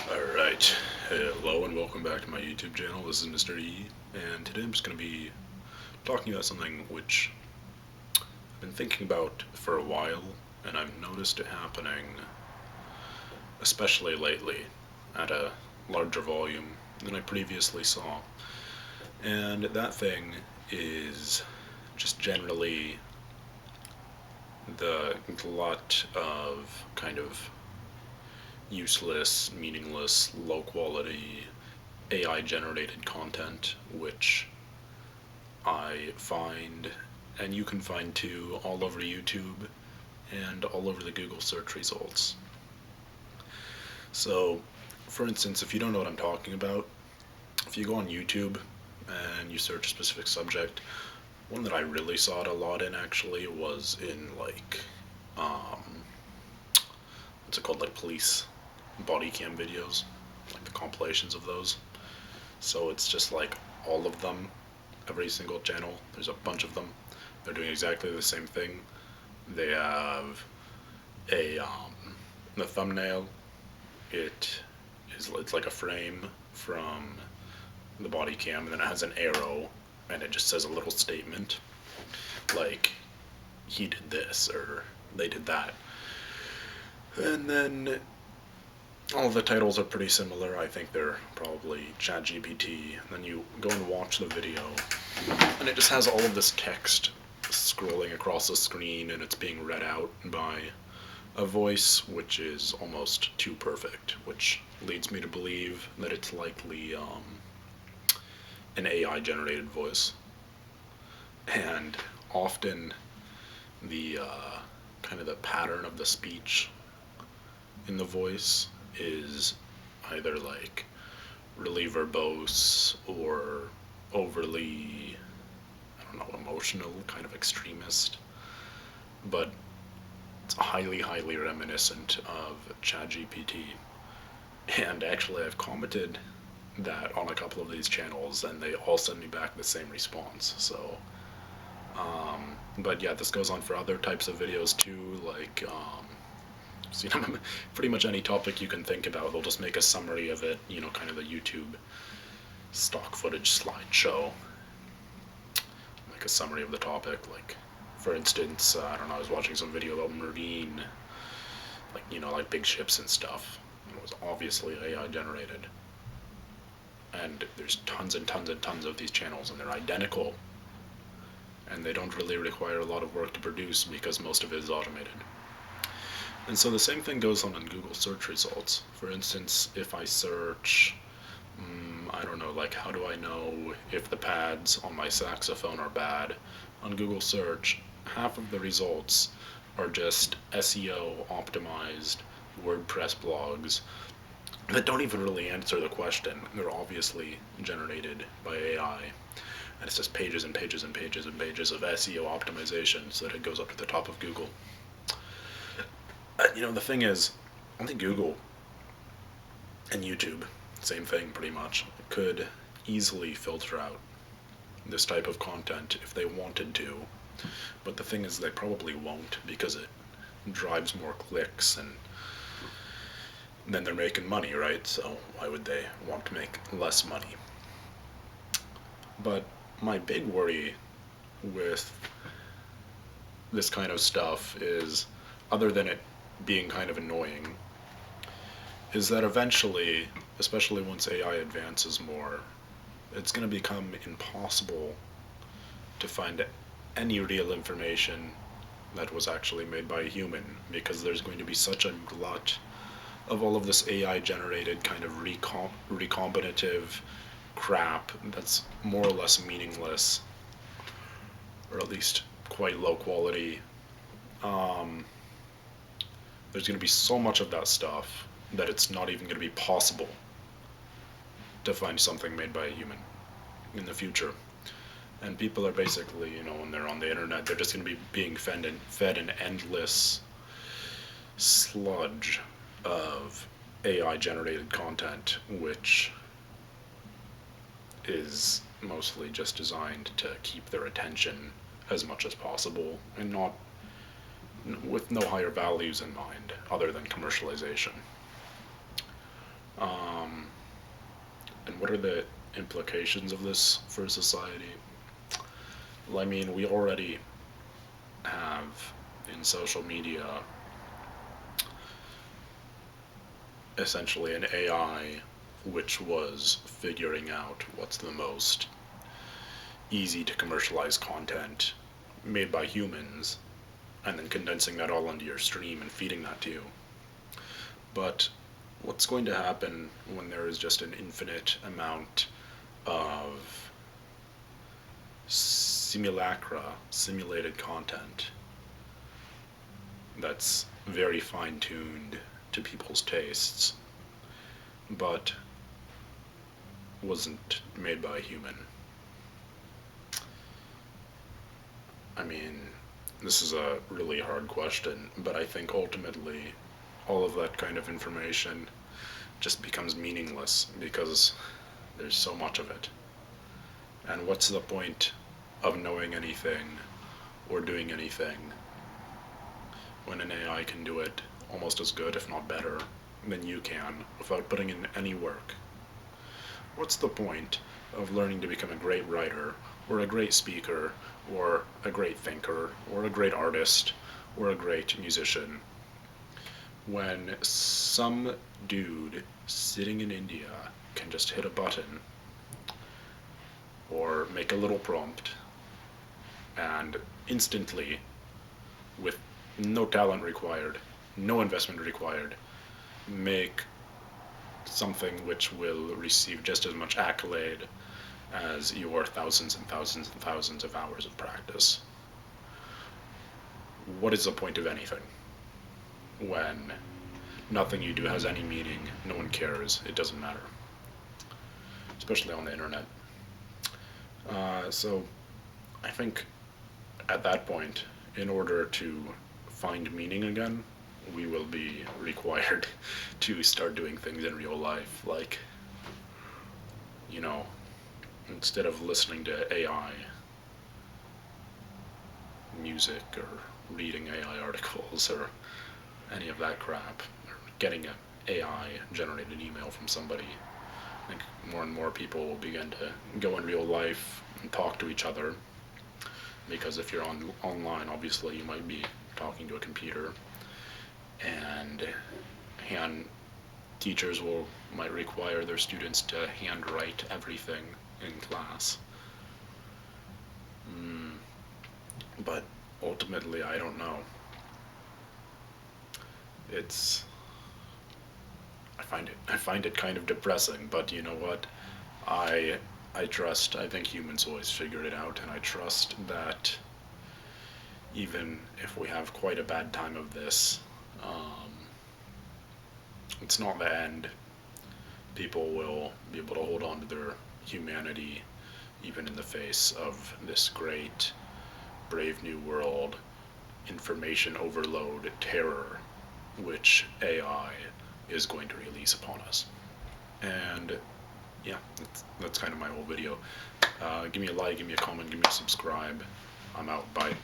Alright, hello and welcome back to my YouTube channel. This is Mr. E, and today I'm just going to be talking about something which I've been thinking about for a while, and I've noticed it happening, especially lately, at a larger volume than I previously saw. And that thing is just generally the glut of kind of useless, meaningless, low quality AI generated content, which I find, and you can find too, all over YouTube and all over the Google search results. So, for instance, if you don't know what I'm talking about, if you go on YouTube and you search a specific subject, one that I really saw it a lot in actually was in what's it called, like police body cam videos, like the compilations of those. So it's just like all of them, every single channel, there's a bunch of them. They're doing exactly the same thing. They have a the thumbnail. It's like a frame from the body cam, and then it has an arrow, and it just says a little statement like he did this or they did that. And then all the titles are pretty similar. I think they're probably ChatGPT. And then you go and watch the video, and it just has all of this text scrolling across the screen, and it's being read out by a voice which is almost too perfect, which leads me to believe that it's likely an AI generated voice. And often the kind of the pattern of the speech in the voice is either like really verbose or overly, I don't know, emotional, kind of extremist. But it's highly reminiscent of ChatGPT. And actually, I've commented that on a couple of these channels, and they all send me back the same response. So, but yeah, this goes on for other types of videos too, like, so, pretty much any topic you can think about, they'll just make a summary of it, kind of the YouTube stock footage slideshow, like a summary of the topic. Like, for instance, I don't know, I was watching some video about marine, like big ships and stuff. It was obviously AI generated. And there's tons and tons and tons of these channels, and they're identical, and they don't really require a lot of work to produce because most of it is automated. And so the same thing goes on in Google search results. For instance, if I search, I don't know, like how do I know if the pads on my saxophone are bad? On Google search, half of the results are just SEO optimized WordPress blogs that don't even really answer the question. They're obviously generated by AI. And it's just pages and pages and pages and pages of SEO optimization so that it goes up to the top of Google. The thing is, I think Google and YouTube, same thing pretty much, could easily filter out this type of content if they wanted to. But the thing is, they probably won't because it drives more clicks, and then they're making money, right? So why would they want to make less money? But my big worry with this kind of stuff is, other than it being kind of annoying, is that eventually, especially once AI advances more, it's going to become impossible to find any real information that was actually made by a human, because there's going to be such a glut of all of this AI generated kind of recombinative crap that's more or less meaningless, or at least quite low quality. There's going to be so much of that stuff that it's not even going to be possible to find something made by a human in the future. And people are basically, when they're on the internet, they're just going to be being fed an endless sludge of AI generated content, which is mostly just designed to keep their attention as much as possible, and not with no higher values in mind other than commercialization. And what are the implications of this for society? Well, I mean, we already have in social media essentially an AI which was figuring out what's the most easy to commercialize content made by humans and then condensing that all into your stream and feeding that to you. But what's going to happen when there is just an infinite amount of simulated content that's very fine-tuned to people's tastes, but wasn't made by a human? I mean, this is a really hard question, but I think ultimately all of that kind of information just becomes meaningless because there's so much of it. And what's the point of knowing anything or doing anything when an AI can do it almost as good, if not better, than you can without putting in any work? What's the point of learning to become a great writer, or a great speaker, or a great thinker, or a great artist, or a great musician, when some dude sitting in India can just hit a button or make a little prompt and instantly, with no talent required, no investment required, make something which will receive just as much accolade as your thousands and thousands and thousands of hours of practice? What is the point of anything when nothing you do has any meaning, no one cares, it doesn't matter? Especially on the internet. So I think at that point, in order to find meaning again, we will be required to start doing things in real life, like, you know, instead of listening to AI music or reading AI articles or any of that crap, or getting an AI generated email from somebody, I think more and more people will begin to go in real life and talk to each other, because if you're online, obviously you might be talking to a computer, and teachers might require their students to handwrite everything in class. But ultimately, I don't know. It's I find it kind of depressing, but you know what? I I think humans always figure it out, and I trust that even if we have quite a bad time of this, it's not the end. People will be able to hold on to their humanity even in the face of this great, brave new world, information overload, terror, which AI is going to release upon us. And yeah, that's kind of my whole video. Give me a like, give me a comment, give me a subscribe. I'm out. Bye.